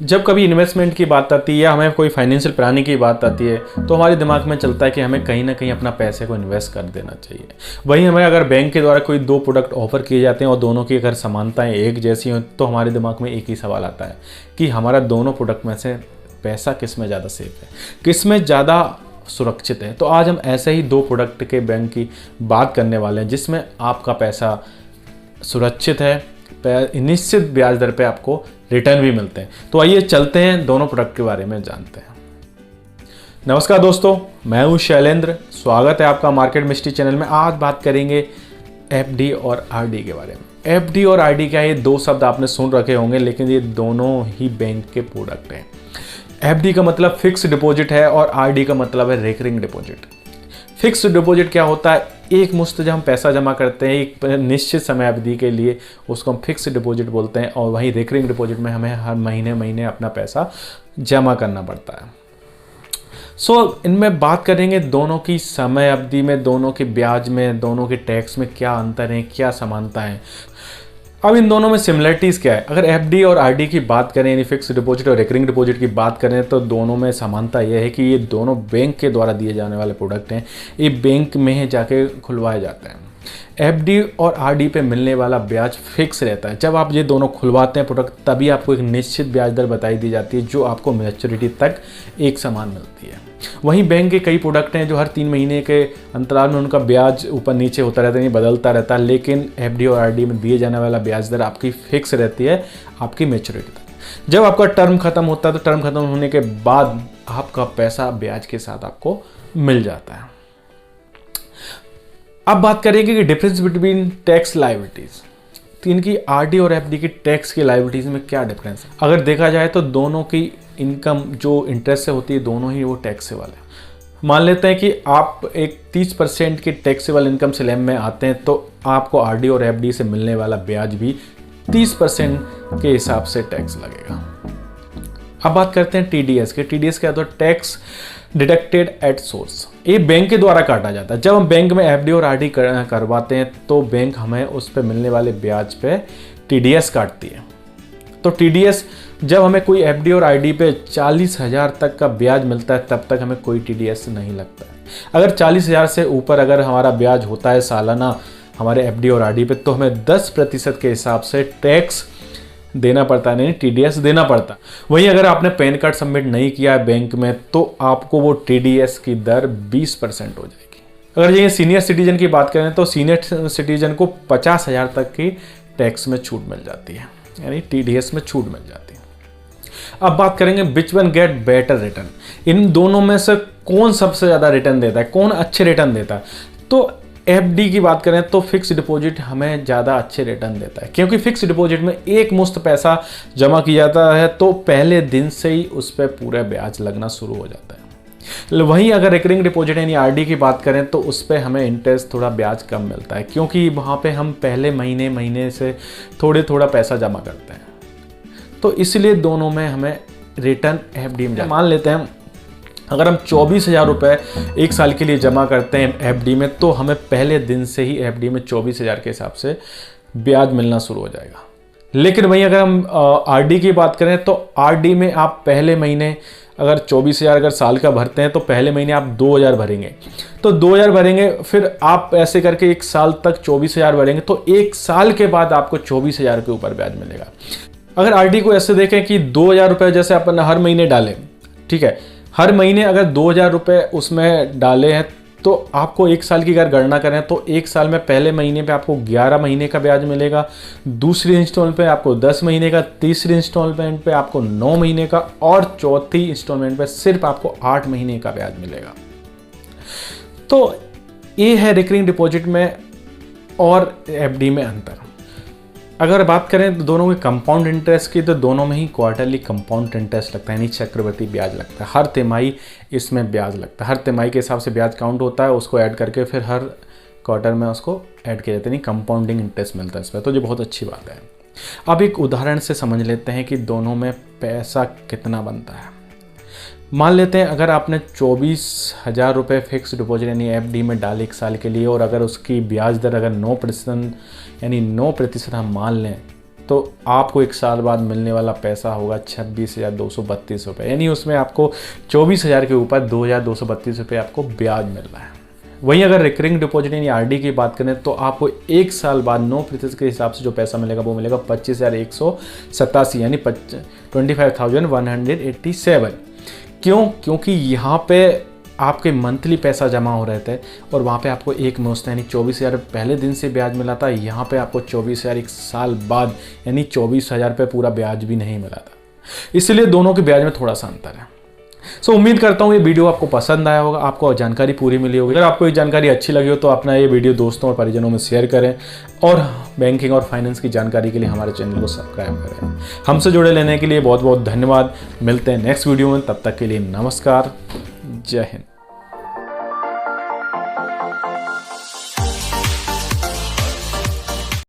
जब कभी इन्वेस्टमेंट की बात आती है या हमें कोई फाइनेंशियल प्लानिंग की बात आती है तो हमारे दिमाग में चलता है कि हमें कहीं ना कहीं अपना पैसे को इन्वेस्ट कर देना चाहिए। वहीं हमें अगर बैंक के द्वारा कोई दो प्रोडक्ट ऑफर किए जाते हैं और दोनों की अगर समानताएं एक जैसी हों तो हमारे दिमाग में एक ही सवाल आता है कि हमारा दोनों प्रोडक्ट में से पैसा किस में ज़्यादा सेफ है, किस में ज़्यादा सुरक्षित है। तो आज हम ऐसे ही दो प्रोडक्ट के बैंक की बात करने वाले हैं जिसमें आपका पैसा सुरक्षित है, निश्चित ब्याज दर पे आपको रिटर्न भी मिलते हैं। तो आइए चलते हैं दोनों प्रोडक्ट के बारे में जानते हैं। नमस्कार दोस्तों, मैं हूं शैलेंद्र। स्वागत है आपका मार्केट मिस्ट्री चैनल में। आज बात करेंगे एफडी और आरडी के बारे में। एफडी और आरडी क्या है, ये दो शब्द आपने सुन रखे होंगे, लेकिन ये दोनों ही बैंक के प्रोडक्ट हैं। एफडी का मतलब फिक्स डिपॉजिट है और आरडी का मतलब है रेकरिंग डिपॉजिट। फिक्स डिपॉजिट क्या होता है, एक मुश्त जब हम पैसा जमा करते हैं एक निश्चित समय अवधि के लिए, उसको हम फिक्स डिपॉजिट बोलते हैं। और वहीं रिकरिंग डिपॉजिट में हमें हर महीने महीने अपना पैसा जमा करना पड़ता है। इनमें बात करेंगे दोनों की समय अवधि में, दोनों के ब्याज में, दोनों के टैक्स में क्या अंतर है, क्या समानता है। अब इन दोनों में सिमिलरिटीज़ क्या है। अगर एफडी और आरडी की बात करें, यानी फिक्स डिपॉजिट और रिकरिंग डिपॉजिट की बात करें, तो दोनों में समानता यह है कि ये दोनों बैंक के द्वारा दिए जाने वाले प्रोडक्ट हैं। ये बैंक में जाके खुलवाए जाते हैं। एफडी और आरडी पे मिलने वाला ब्याज फिक्स रहता है। जब आप ये दोनों खुलवाते हैं प्रोडक्ट, तभी आपको एक निश्चित ब्याज दर बताई दी जाती है जो आपको मैच्योरिटी तक एक समान मिलती है। वहीं बैंक के कई प्रोडक्ट हैं जो हर 3 महीने के अंतराल में उनका ब्याज ऊपर नीचे होता रहता है, नहीं बदलता रहता है। लेकिन एफडी और आरडी में दिए जाने वाला ब्याज दर आपकी फिक्स रहती है आपकी मैच्योरिटी तक। जब आपका टर्म खत्म होता है तो टर्म खत्म होने के बाद आपका पैसा ब्याज के साथ आपको मिल जाता है। अब बात करेंगे कि डिफरेंस बिटवीन टैक्स लायबिलिटीज। तो इनकी आरडी और एफडी की टैक्स की लायबिलिटीज में क्या डिफरेंस है। अगर देखा जाए तो दोनों की इनकम जो इंटरेस्ट से होती है, दोनों ही वो टैक्सेबल है। मान लेते हैं कि आप एक 30% की टैक्सेबल इनकम स्लैब में आते हैं तो आपको आरडी और एफडी से मिलने वाला ब्याज भी 30% के हिसाब से टैक्स लगेगा। अब बात करते हैं टीडीएस के। टीडीएस क्या होता है, टैक्स डिडक्टेड एट सोर्स। ये बैंक के द्वारा काटा जाता है। जब हम बैंक में एफडी और आरडी करवाते हैं तो बैंक हमें उस पर मिलने वाले ब्याज पे टीडीएस काटती है। तो टीडीएस जब हमें कोई एफडी और आरडी पे 40,000 तक का ब्याज मिलता है तब तक हमें कोई टीडीएस नहीं लगता है। अगर 40,000 से ऊपर अगर हमारा ब्याज होता है सालाना हमारे एफडी और आरडी पे, तो हमें 10% के हिसाब से टैक्स देना पड़ता है, नहीं टीडीएस देना पड़ता। वहीं अगर आपने पैन कार्ड सबमिट नहीं किया है बैंक में तो आपको वो टीडीएस की दर 20% हो जाएगी। अगर ये सीनियर सिटीजन की बात करें तो सीनियर सिटीजन को 50,000 तक की टैक्स में छूट मिल जाती है, यानी टीडीएस में छूट मिल जाती है। अब बात करेंगे which one get better return. इन दोनों में से कौन सबसे ज़्यादा रिटर्न देता है, कौन अच्छे रिटर्न देता है। तो एफडी की बात करें तो फिक्स डिपॉजिट हमें ज़्यादा अच्छे रिटर्न देता है, क्योंकि फिक्स डिपॉजिट में एक मुश्त पैसा जमा किया जाता है तो पहले दिन से ही उस पर पूरा ब्याज लगना शुरू हो जाता है। वहीं अगर रिकरिंग डिपॉजिट यानी आरडी की बात करें तो उस पर हमें इंटरेस्ट थोड़ा ब्याज कम मिलता है, क्योंकि वहाँ पे हम पहले महीने से थोड़ा पैसा जमा करते हैं। तो इसलिए दोनों में हमें रिटर्न एफडी में मान लेते हैं अगर हम 24,000 रुपये एक साल के लिए जमा करते हैं एफडी में, तो हमें पहले दिन से ही एफडी में 24,000 के हिसाब से ब्याज मिलना शुरू हो जाएगा। लेकिन वहीं अगर हम आरडी की बात करें तो आरडी में आप पहले महीने अगर 24,000 अगर साल का भरते हैं तो पहले महीने आप 2,000 भरेंगे। तो 2,000 भरेंगे, फिर आप ऐसे करके एक साल तक 24,000 भरेंगे, तो एक साल के बाद आपको 24,000 के ऊपर ब्याज मिलेगा। अगर आरडी को ऐसे देखें कि 2,000 रुपये जैसे अपन हर महीने डालें, ठीक है, हर महीने अगर 2,000 रुपये उसमें डाले हैं तो आपको एक साल की अगर गणना करें तो एक साल में पहले महीने पे आपको 11 महीने का ब्याज मिलेगा, दूसरी इंस्टॉलमेंट पे आपको 10 महीने का, तीसरी इंस्टॉलमेंट पे आपको 9 महीने का और चौथी इंस्टॉलमेंट पे सिर्फ आपको 8 महीने का ब्याज मिलेगा। तो ये है रिकरिंग डिपॉजिट में और एफडी में अंतर। अगर बात करें तो दोनों के कंपाउंड इंटरेस्ट की, तो दोनों में ही क्वार्टरली कंपाउंड इंटरेस्ट लगता है, यानी चक्रवृद्धि ब्याज लगता है। हर तिमाही इसमें ब्याज लगता है, हर तिमाही के हिसाब से ब्याज काउंट होता है, उसको ऐड करके फिर हर क्वार्टर में उसको ऐड किया जाता है, यानी कंपाउंडिंग इंटरेस्ट मिलता है इस पर। तो ये बहुत अच्छी बात है। अब एक उदाहरण से समझ लेते हैं कि दोनों में पैसा कितना बनता है। मान लेते हैं अगर आपने 24,000 रुपये फिक्स डिपॉजिट यानी एफडी में डाले एक साल के लिए, और अगर उसकी ब्याज दर अगर 9% यानी 9% हम मान लें तो आपको 1 साल बाद मिलने वाला पैसा होगा 26,232 रुपये, यानी उसमें आपको 24,000 के ऊपर 2,232 रुपये आपको ब्याज मिल रहा है। वहीं अगर रिकरिंग डिपॉजिट यानी आरडी की बात करें तो आपको 1 साल बाद 9% के हिसाब से जो पैसा मिलेगा वो मिलेगा 25,187 यानी 25,187। क्यों? क्योंकि यहाँ पे आपके मंथली पैसा जमा हो रहे थे और वहाँ पे आपको एक मुश्त यानी 24,000 पहले दिन से ब्याज मिला था। यहाँ पे आपको 24,000 1 साल बाद यानी 24,000 पे पूरा ब्याज भी नहीं मिला था, इसलिए दोनों के ब्याज में थोड़ा सा अंतर है। उम्मीद करता हूँ ये वीडियो आपको पसंद आया होगा, आपको जानकारी पूरी मिली होगी। अगर आपको ये जानकारी अच्छी लगी हो तो अपना ये वीडियो दोस्तों और परिजनों में शेयर करें और बैंकिंग और फाइनेंस की जानकारी के लिए हमारे चैनल को सब्सक्राइब करें। हमसे जुड़े लेने के लिए बहुत बहुत धन्यवाद। मिलते हैं नेक्स्ट वीडियो में, तब तक के लिए नमस्कार, जय हिंद।